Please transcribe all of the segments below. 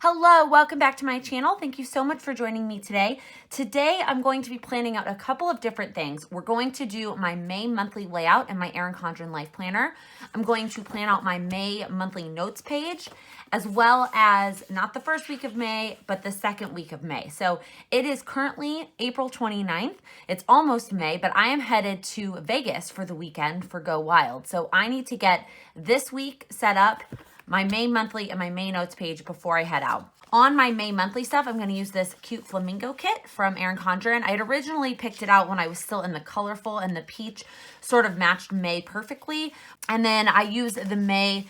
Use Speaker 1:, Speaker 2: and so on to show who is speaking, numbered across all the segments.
Speaker 1: Hello, welcome back to my channel. Thank you so much for joining me today. Today, I'm going to be planning out a couple of different things. We're going to do my May monthly layout in my Erin Condren Life Planner. I'm going to plan out my May monthly notes page, as well as not the first week of May, but the second week of May. So it is currently April 29th. It's almost May, but I am headed to Vegas for the weekend for Go Wild. So I need to get this week set up, my May monthly and my May notes page before I head out. On my May monthly stuff, I'm going to use this cute flamingo kit from Erin Condren. I had originally picked it out when I was still in the colorful, and the peach sort of matched May perfectly. And then I use the May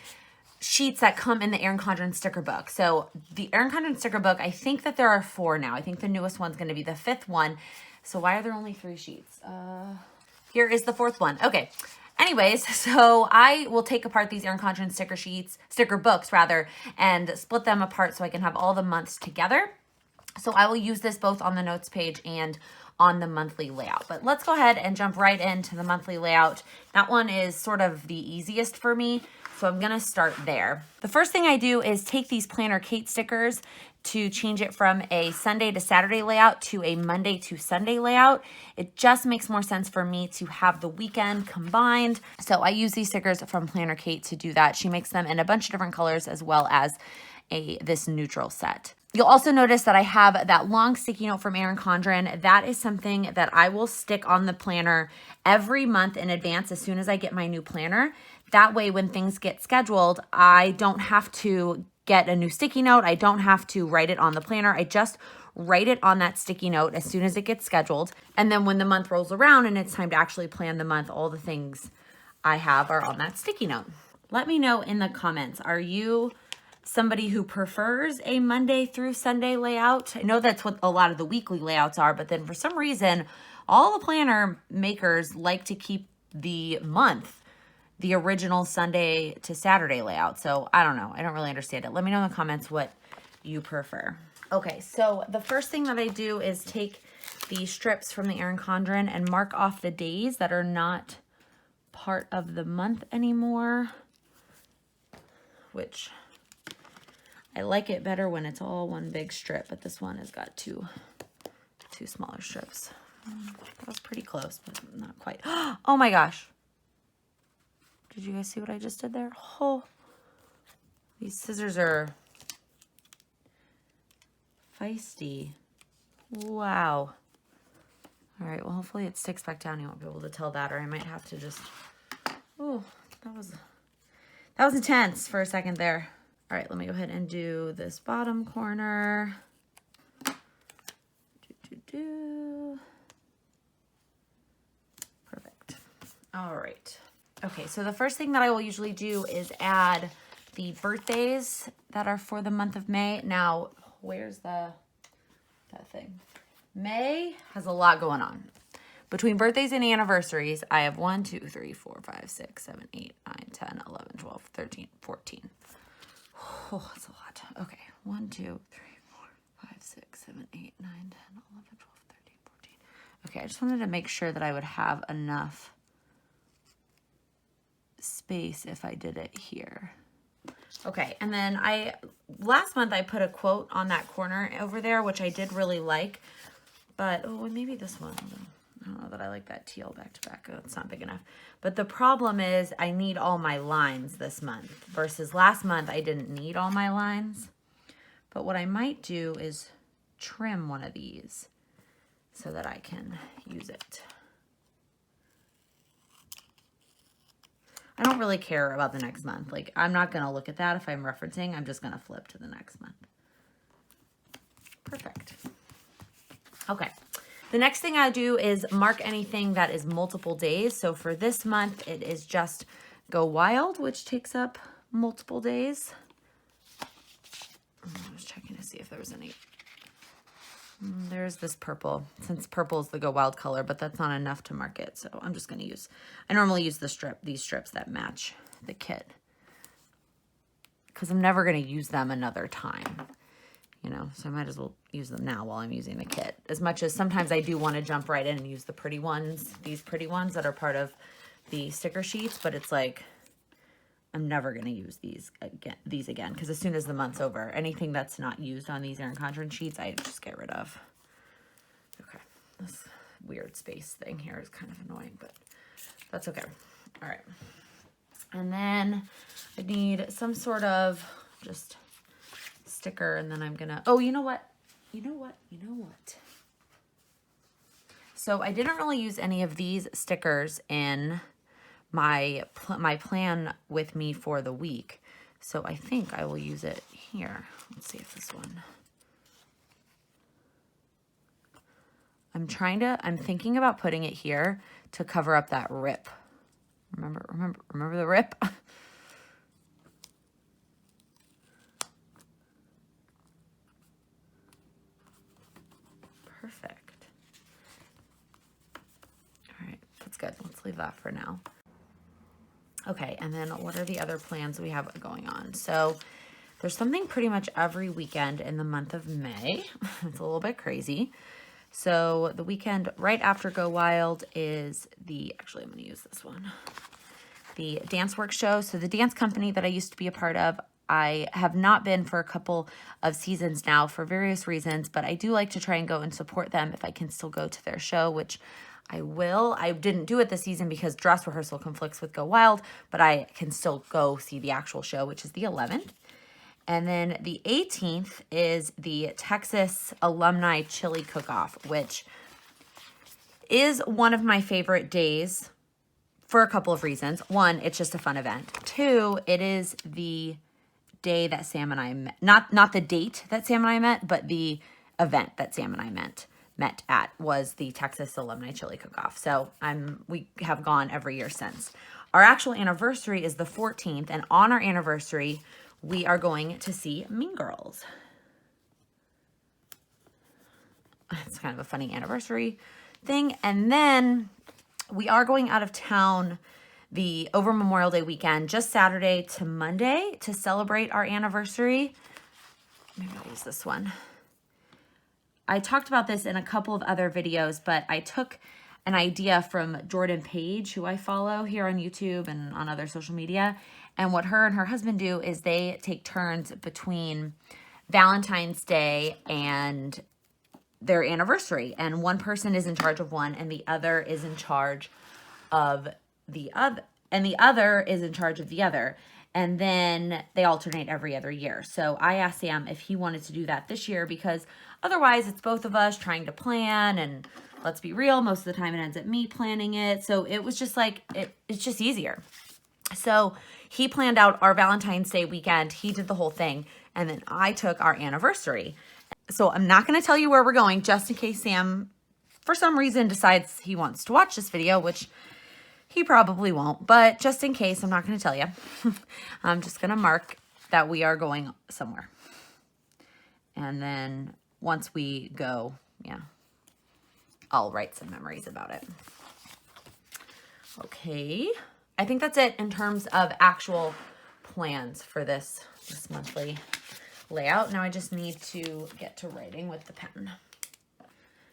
Speaker 1: sheets that come in the Erin Condren sticker book. So the Erin Condren sticker book, I think that there are 4 now. I think the newest one's going to be the 5th one. So why are there only 3 sheets? Here is the 4th one. Okay. Anyways, so I will take apart these Erin Condren sticker books rather, and split them apart so I can have all the months together. So I will use this both on the notes page and on the monthly layout. But let's go ahead and jump right into the monthly layout. That one is sort of the easiest for me, so I'm gonna start there. The first thing I do is take these Planner Kate stickers to change it from a Sunday to Saturday layout to a Monday to Sunday layout. It just makes more sense for me to have the weekend combined. So I use these stickers from Planner Kate to do that. She makes them in a bunch of different colors, as well as this neutral set. You'll also notice that I have that long sticky note from Erin Condren. That is something that I will stick on the planner every month in advance as soon as I get my new planner. That way, when things get scheduled, I don't have to get a new sticky note. I don't have to write it on the planner. I just write it on that sticky note as soon as it gets scheduled. And then when the month rolls around and it's time to actually plan the month, all the things I have are on that sticky note. Let me know in the comments, are you somebody who prefers a Monday through Sunday layout? I know that's what a lot of the weekly layouts are, but then for some reason, all the planner makers like to keep the month the original Sunday to Saturday layout. So I don't know. I don't really understand it. Let me know in the comments what you prefer. Okay, so the first thing that I do is take the strips from the Erin Condren and mark off the days that are not part of the month anymore, which I like it better when it's all one big strip, but this one has got two smaller strips. That was pretty close, but not quite. Oh my gosh. Did you guys see what I just did there? Oh, these scissors are feisty. Wow. All right, well, hopefully it sticks back down. You won't be able to tell that, or I might have to just, oh, that was intense for a second there. All right, let me go ahead and do this bottom corner. Perfect. All right. Okay, so the first thing that I will usually do is add the birthdays that are for the month of May. Now, where's that thing? May has a lot going on. Between birthdays and anniversaries, I have 1, 2, 3, 4, 5, 6, 7, 8, 9, 10, 11, 12, 13, 14. Oh, that's a lot. Okay, 1, 2, 3, 4, 5, 6, 7, 8, 9, 10, 11, 12, 13, 14. Okay, I just wanted to make sure that I would have enough space if I did it here. Okay, and then last month I put a quote on that corner over there, which I did really like, but oh, maybe this one. I don't know that I like that teal back to back. Oh, it's not big enough. But the problem is I need all my lines this month versus last month I didn't need all my lines. But what I might do is trim one of these so that I can use it. I don't really care about the next month. Like, I'm not going to look at that if I'm referencing. I'm just going to flip to the next month. Perfect. Okay. The next thing I do is mark anything that is multiple days. So for this month, it is just Go Wild, which takes up multiple days. I was checking to see if there was any. There's this purple, since purple is the Go Wild color, but that's not enough to mark it. So I'm just going to use, I normally use these strips that match the kit, because I'm never going to use them another time, you know, so I might as well use them now while I'm using the kit. As much as sometimes I do want to jump right in and use the pretty ones, these pretty ones that are part of the sticker sheets, but it's like, I'm never going to use these again because as soon as the month's over, anything that's not used on these Erin Condren sheets, I just get rid of. Okay, this weird space thing here is kind of annoying, but that's okay. All right. And then I need some sort of just sticker, and then I'm going to, oh, you know what? So I didn't really use any of these stickers in my plan with me for the week. So I think I will use it here. Let's see if this one. I'm thinking about putting it here to cover up that rip. Remember the rip? Perfect. All right, that's good. Let's leave that for now. Okay, and then what are the other plans we have going on? So there's something pretty much every weekend in the month of May. It's a little bit crazy. So the weekend right after Go Wild is actually I'm going to use this one, the Dance Work Show. So the dance company that I used to be a part of, I have not been for a couple of seasons now for various reasons, but I do like to try and go and support them if I can still go to their show, which I will. I didn't do it this season because dress rehearsal conflicts with Go Wild, but I can still go see the actual show, which is the 11th. And then the 18th is the Texas Alumni Chili Cook-Off, which is one of my favorite days for a couple of reasons. One, it's just a fun event. Two, it is the day that Sam and I met. Not the date that Sam and I met, but the event that Sam and I met at was the Texas Alumni Chili Cook-Off. So we have gone every year since. Our actual anniversary is the 14th, and on our anniversary, we are going to see Mean Girls. It's kind of a funny anniversary thing. And then we are going out of town over Memorial Day weekend, just Saturday to Monday, to celebrate our anniversary. Maybe I'll use this one. I talked about this in a couple of other videos, but I took an idea from Jordan Page, who I follow here on YouTube and on other social media. And what her and her husband do is they take turns between Valentine's Day and their anniversary. And one person is in charge of one, and the other is in charge of the other, and the other is in charge of the other. And then they alternate every other year. So I asked Sam if he wanted to do that this year, because otherwise it's both of us trying to plan, and let's be real, most of the time it ends up me planning it. So it was just like, it's just easier. So he planned out our Valentine's Day weekend. He did the whole thing. And then I took our anniversary. So I'm not going to tell you where we're going, just in case Sam, for some reason, decides he wants to watch this video, which he probably won't. But just in case, I'm not going to tell you. I'm just going to mark that we are going somewhere. And then once we go, yeah, I'll write some memories about it. Okay. I think that's it in terms of actual plans for this monthly layout. Now I just need to get to writing with the pen.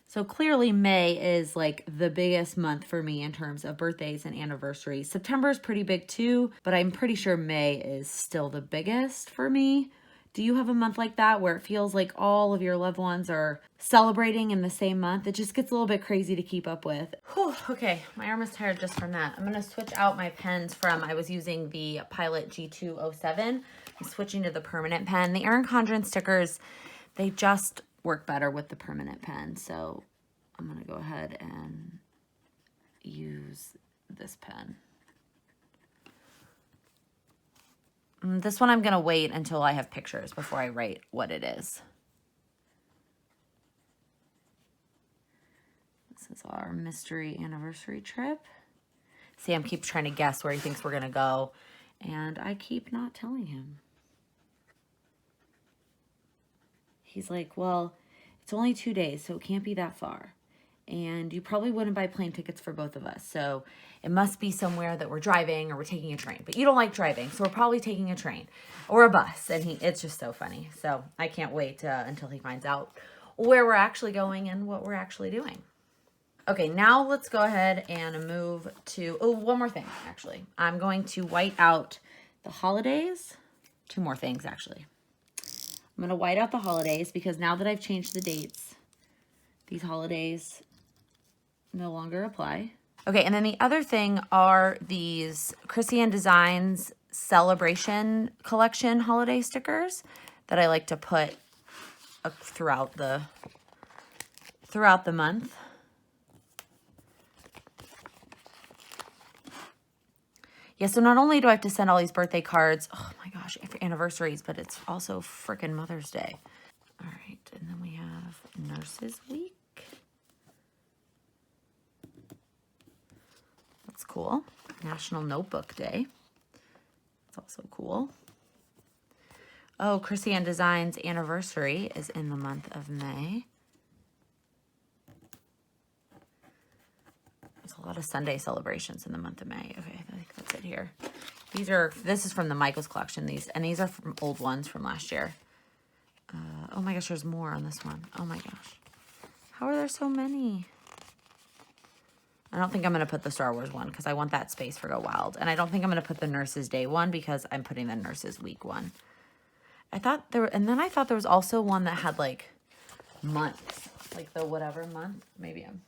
Speaker 1: So clearly May is like the biggest month for me in terms of birthdays and anniversaries. September is pretty big too, but I'm pretty sure May is still the biggest for me. Do you have a month like that where it feels like all of your loved ones are celebrating in the same month? It just gets a little bit crazy to keep up with. Whew, okay, my arm is tired just from that. I'm going to switch out my pens I was using the Pilot G207. I'm switching to the permanent pen. The Erin Condren stickers, they just work better with the permanent pen. So I'm going to go ahead and use this pen. This one I'm going to wait until I have pictures before I write what it is. This is our mystery anniversary trip. Sam keeps trying to guess where he thinks we're going to go, and I keep not telling him. He's like, well, it's only 2 days, so it can't be that far. And you probably wouldn't buy plane tickets for both of us. So it must be somewhere that we're driving or we're taking a train. But you don't like driving, so we're probably taking a train or a bus. And it's just so funny. So I can't wait until he finds out where we're actually going and what we're actually doing. Okay, now let's go ahead and move to, one more thing, actually. I'm going to white out the holidays. 2 more things, actually. I'm going to white out the holidays because now that I've changed the dates, these holidays no longer apply. Okay, and then the other thing are these Chrissy Designs Celebration Collection holiday stickers that I like to put throughout the month. Yeah, so not only do I have to send all these birthday cards, oh my gosh, for anniversaries, but it's also frickin' Mother's Day. All right, and then we have Nurses Week. That's cool. National Notebook Day. That's also cool. Oh, Chrissy Designs anniversary is in the month of May. There's a lot of Sunday celebrations in the month of May. Okay, I think that's it here. This is from the Michaels collection. These are from old ones from last year. Oh my gosh, there's more on this one. Oh my gosh. How are there so many? I don't think I'm going to put the Star Wars one because I want that space for Go Wild. And I don't think I'm going to put the Nurses Day one because I'm putting the Nurses Week one. I thought there was also one that had like months, like the whatever month. Maybe I'm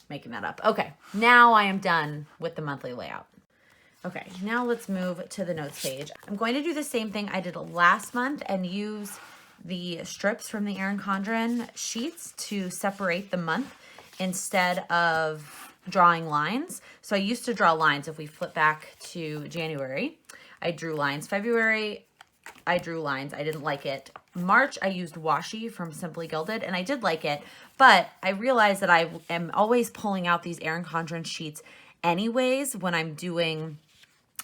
Speaker 1: making that up. Okay, now I am done with the monthly layout. Okay, now let's move to the notes page. I'm going to do the same thing I did last month and use the strips from the Erin Condren sheets to separate the month instead of drawing lines. So I used to draw lines. If we flip back to January, I drew lines. February, I drew lines. I didn't like it. March, I used washi from Simply Gilded, and I did like it, but I realized that I am always pulling out these Erin Condren sheets anyways when I'm doing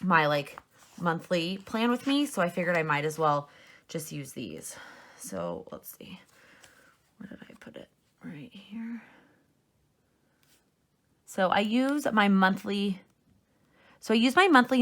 Speaker 1: my like monthly plan with me, so I figured I might as well just use these. So let's see, where did I put it? Right here. So I use my monthly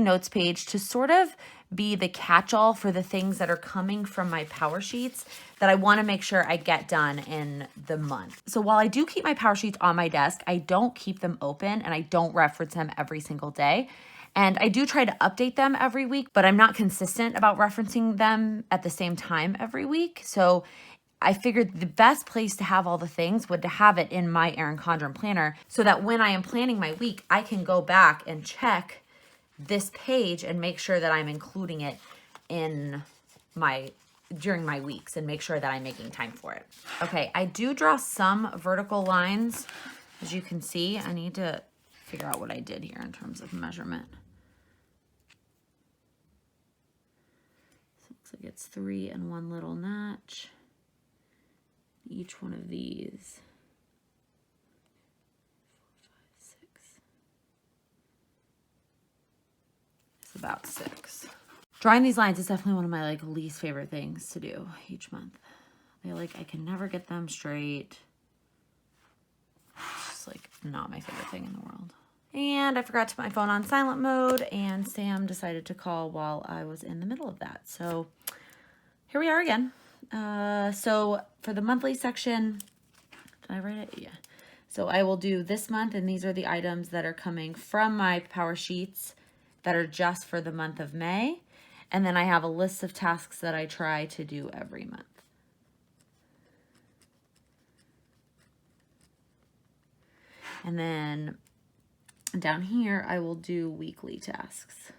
Speaker 1: notes page to sort of be the catch-all for the things that are coming from my power sheets that I want to make sure I get done in the month. So while I do keep my power sheets on my desk, I don't keep them open and I don't reference them every single day. And I do try to update them every week, but I'm not consistent about referencing them at the same time every week. So I figured the best place to have all the things would to have it in my Erin Condren planner so that when I am planning my week, I can go back and check this page and make sure that I'm including it in during my weeks and make sure that I'm making time for it. Okay, I do draw some vertical lines. As you can see, I need to figure out what I did here in terms of measurement. So it looks like it's 3 and 1 little notch. Each one of these. 4, 5, 6. It's about 6. Drawing these lines is definitely one of my like least favorite things to do each month. I can never get them straight. It's just like not my favorite thing in the world. And I forgot to put my phone on silent mode and Sam decided to call while I was in the middle of that. So here we are again. So for the monthly section, did I write it? Yeah. So I will do this month, and these are the items that are coming from my power sheets that are just for the month of May. And then I have a list of tasks that I try to do every month. And then down here, I will do weekly tasks.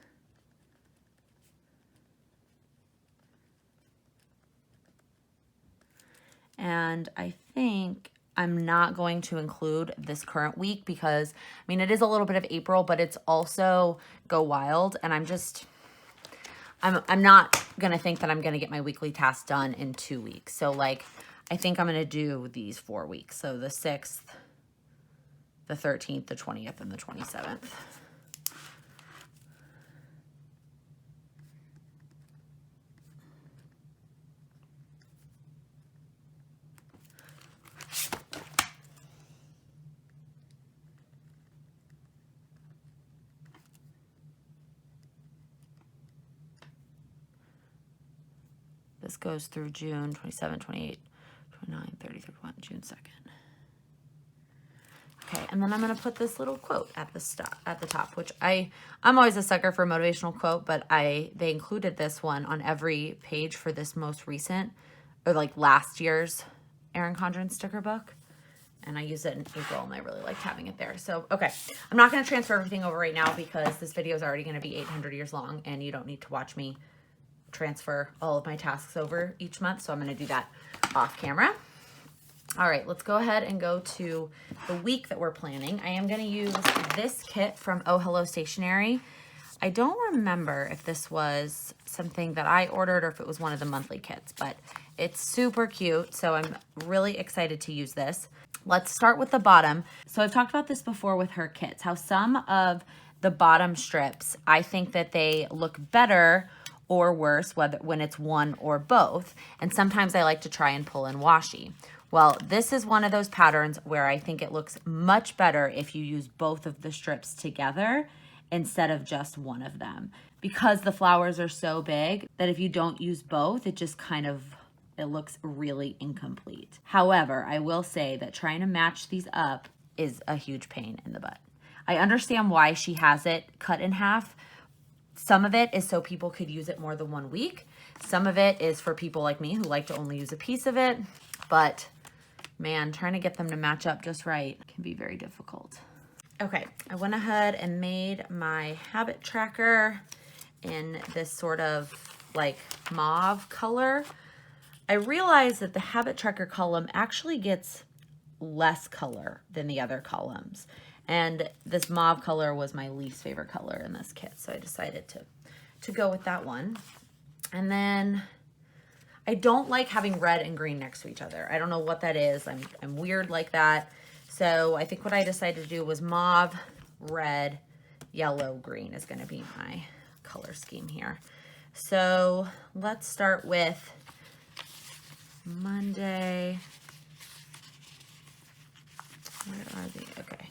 Speaker 1: And I think I'm not going to include this current week because, I mean, it is a little bit of April, but it's also Go Wild. And I'm not going to think that I'm going to get my weekly tasks done in 2 weeks. So like, I think I'm going to do these 4 weeks. So the 6th, the 13th, the 20th, and the 27th. This goes through June 27, 28, 29, 30, 31, June 2nd. Okay, and then I'm gonna put this little quote at the top, which I'm always a sucker for a motivational quote, but they included this one on every page for this most recent, or like last year's Erin Condren sticker book. And I used it in April, and I really liked having it there. So, okay, I'm not gonna transfer everything over right now because this video is already gonna be 800 years long, and you don't need to watch me transfer all of my tasks over each month. So I'm gonna do that off camera. All right, let's go ahead and go to the week that we're planning. I am gonna use this kit from Oh Hello Stationery. I don't remember if this was something that I ordered or if it was one of the monthly kits, but it's super cute, so I'm really excited to use this. Let's start with the bottom. So I've talked about this before with her kits, how some of the bottom strips, I think that they look better or worse when it's one or both, and sometimes I like to try and pull in washi. Well, this is one of those patterns where I think it looks much better if you use both of the strips together instead of just one of them. Because the flowers are so big that if you don't use both, it just kind of, it looks really incomplete. However, I will say that trying to match these up is a huge pain in the butt. I understand why she has it cut in half. Some of it is so people could use it more than 1 week. Some of it is for people like me who like to only use a piece of it, but man, trying to get them to match up just right can be very difficult. Okay, I went ahead and made my habit tracker in this sort of like mauve color. I realized that the habit tracker column actually gets less color than the other columns. And this mauve color was my least favorite color in this kit, so I decided to go with that one. And then I don't like having red and green next to each other. I don't know what that is. I'm weird like that. So I think what I decided to do was mauve, red, yellow, green is gonna be my color scheme here. So let's start with Monday. Where are they? Okay.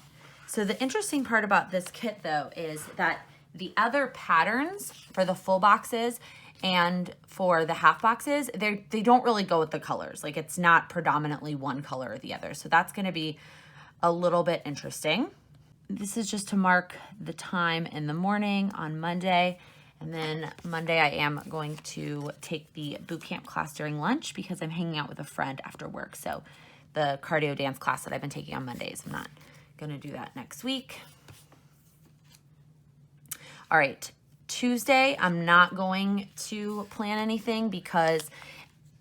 Speaker 1: So the interesting part about this kit though is that the other patterns for the full boxes and for the half boxes, they don't really go with the colors. Like it's not predominantly one color or the other. So that's gonna be a little bit interesting. This is just to mark the time in the morning on Monday. And then Monday I am going to take the boot camp class during lunch because I'm hanging out with a friend after work. So the cardio dance class that I've been taking on Mondays, I'm not gonna do that next week. All right, Tuesday, I'm not going to plan anything because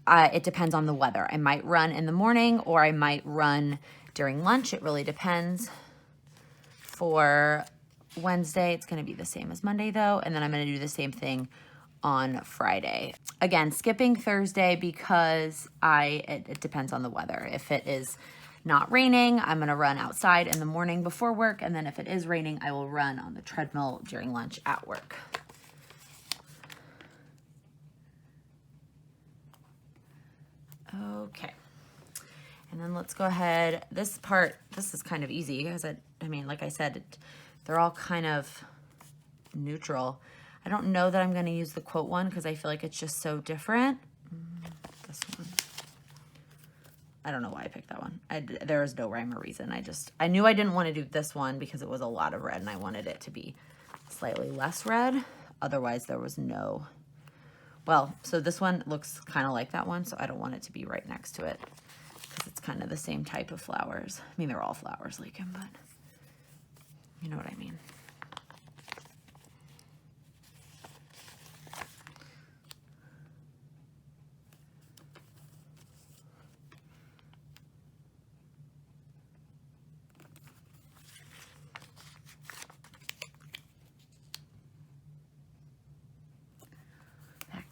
Speaker 1: it depends on the weather. I might run in the morning or I might run during lunch. It really depends. For Wednesday, it's gonna be the same as Monday though, and then I'm gonna do the same thing on Friday. Again, skipping Thursday because it depends on the weather. If it is not raining, I'm gonna run outside in the morning before work, and then if it is raining, I will run on the treadmill during lunch at work. Okay, and then let's go ahead. This is kind of easy because I mean, like I said, they're all kind of neutral. I don't know that I'm gonna use the quote one because I feel like it's just so different. This one. I don't know why I picked that one. There is no rhyme or reason. I knew I didn't want to do this one because it was a lot of red and I wanted it to be slightly less red. Otherwise there was no, well, so this one looks kind of like that one, so I don't want it to be right next to it because it's kind of the same type of flowers. I mean, they're all flowers like him, but you know what I mean.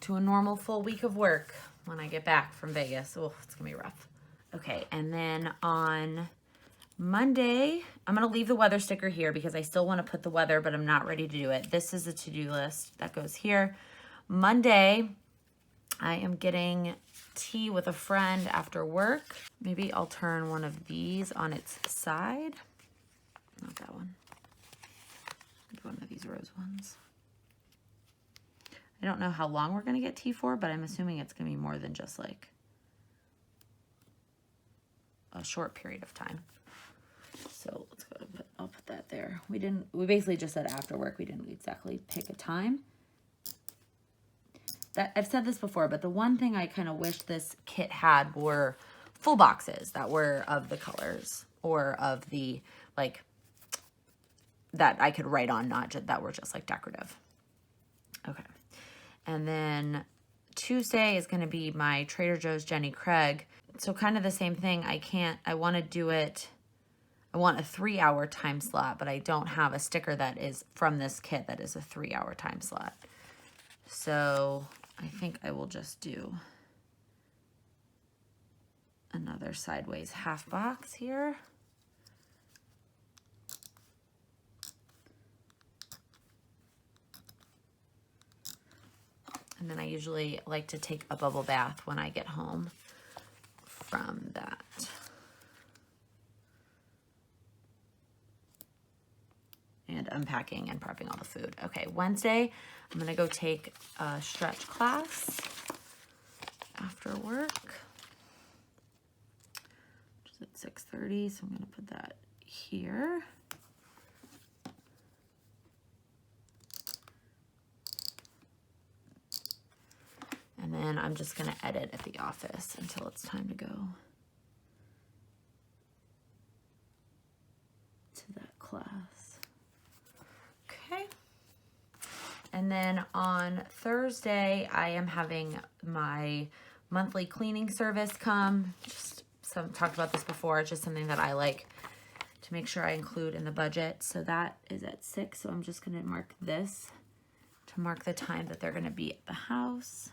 Speaker 1: To a normal full week of work when I get back from Vegas. Oh, it's gonna be rough. Okay, and then on Monday, I'm gonna leave the weather sticker here because I still wanna put the weather, but I'm not ready to do it. This is a to-do list that goes here. Monday, I am getting tea with a friend after work. Maybe I'll turn one of these on its side. Not that one. Maybe one of these rose ones. I don't know how long we're going to get tea for, but I'm assuming it's going to be more than just like a short period of time. So let's I'll put that there. We basically just said after work. We didn't exactly pick a time. I've said this before, but the one thing I kind of wish this kit had were full boxes that were of the colors or of the, like, that I could write on, not just, that were just like decorative. Okay. And then Tuesday is going to be my Trader Joe's Jenny Craig. So kind of the same thing. I want to do it. I want a 3-hour time slot, but I don't have a sticker that is from this kit that is a 3-hour time slot. So I think I will just do another sideways half box here. And then I usually like to take a bubble bath when I get home from that. And unpacking and prepping all the food. Okay, Wednesday, I'm gonna go take a stretch class after work. Which is at 6:30, so I'm gonna put that here. And then I'm just gonna edit at the office until it's time to go to that class. Okay. And then on Thursday, I am having my monthly cleaning service come. Just talked about this before. It's just something that I like to make sure I include in the budget. So that is at 6. So I'm just gonna mark this to mark the time that they're gonna be at the house.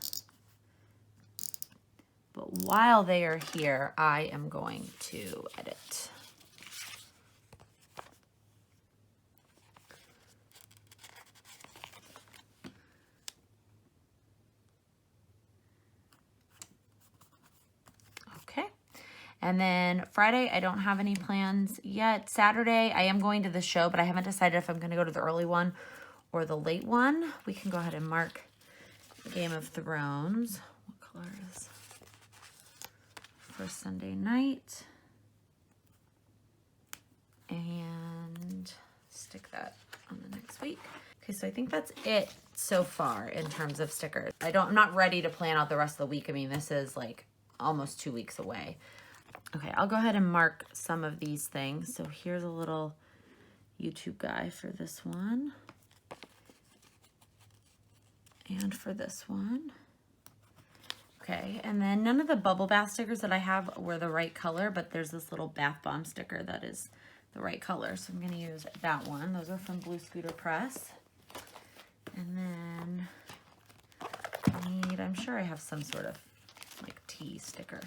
Speaker 1: But while they are here, I am going to edit. Okay. And then Friday, I don't have any plans yet. Saturday, I am going to the show, but I haven't decided if I'm going to go to the early one or the late one. We can go ahead and mark Game of Thrones. What color is for Sunday night, and stick that on the next week. Okay, so I think that's it so far in terms of stickers. I'm not ready to plan out the rest of the week. I mean, this is like almost 2 weeks away. Okay, I'll go ahead and mark some of these things. So here's a little YouTube guy for this one, and for this one. Okay, and then none of the bubble bath stickers that I have were the right color, but there's this little bath bomb sticker that is the right color. So I'm gonna use that one. Those are from Blue Scooter Press. And then I'm sure I have some sort of like tea sticker.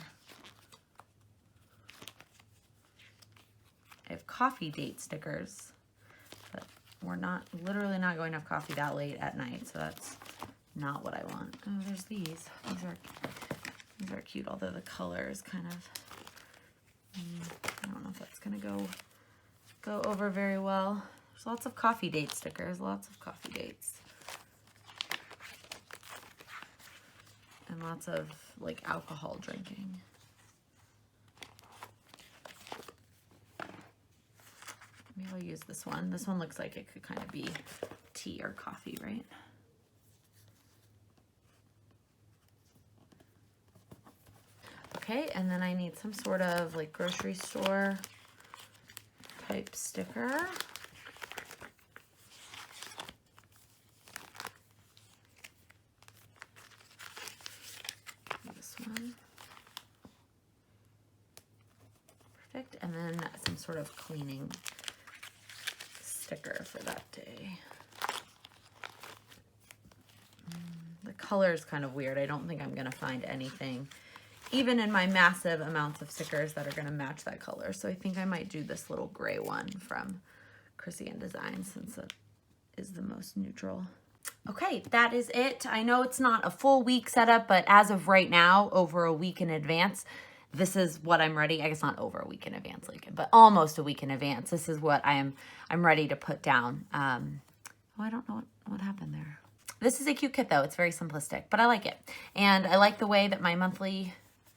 Speaker 1: I have coffee date stickers, but we're literally not going to have coffee that late at night, so that's not what I want. Oh, there's these. These are cute, although the color is kind of, I don't know if that's gonna go over very well. There's lots of coffee date stickers, lots of coffee dates. And lots of like alcohol drinking. Maybe I'll use this one. This one looks like it could kind of be tea or coffee, right? Okay, and then I need some sort of like grocery store type sticker. This one. Perfect, and then some sort of cleaning sticker for that day. The color is kind of weird. I don't think I'm gonna find anything, even in my massive amounts of stickers, that are gonna match that color. So I think I might do this little gray one from Chrissy and Design, since it is the most neutral. Okay, that is it. I know it's not a full week setup, but as of right now, over a week in advance, this is what I'm ready. I guess not over a week in advance, but almost a week in advance. This is what I'm ready to put down. Oh, I don't know what happened there. This is a cute kit though. It's very simplistic, but I like it. And I like the way that my monthly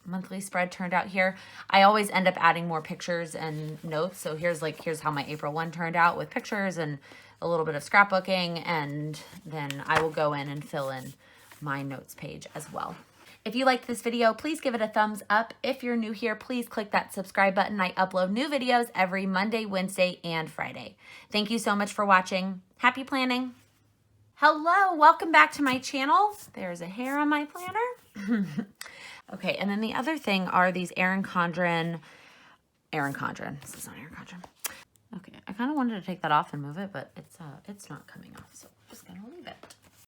Speaker 1: monthly spread turned out here. I always end up adding more pictures and notes. So here's how my April one turned out with pictures and a little bit of scrapbooking. And then I will go in and fill in my notes page as well. If you liked this video, please give it a thumbs up. If you're new here, please click that subscribe button. I upload new videos every Monday, Wednesday, and Friday. Thank you so much for watching. Happy planning. Hello, welcome back to my channel. There's a hair on my planner. Okay, and then the other thing are these Erin Condren. This is not Erin Condren. Okay, I kind of wanted to take that off and move it, but it's not coming off, so I'm just gonna leave it.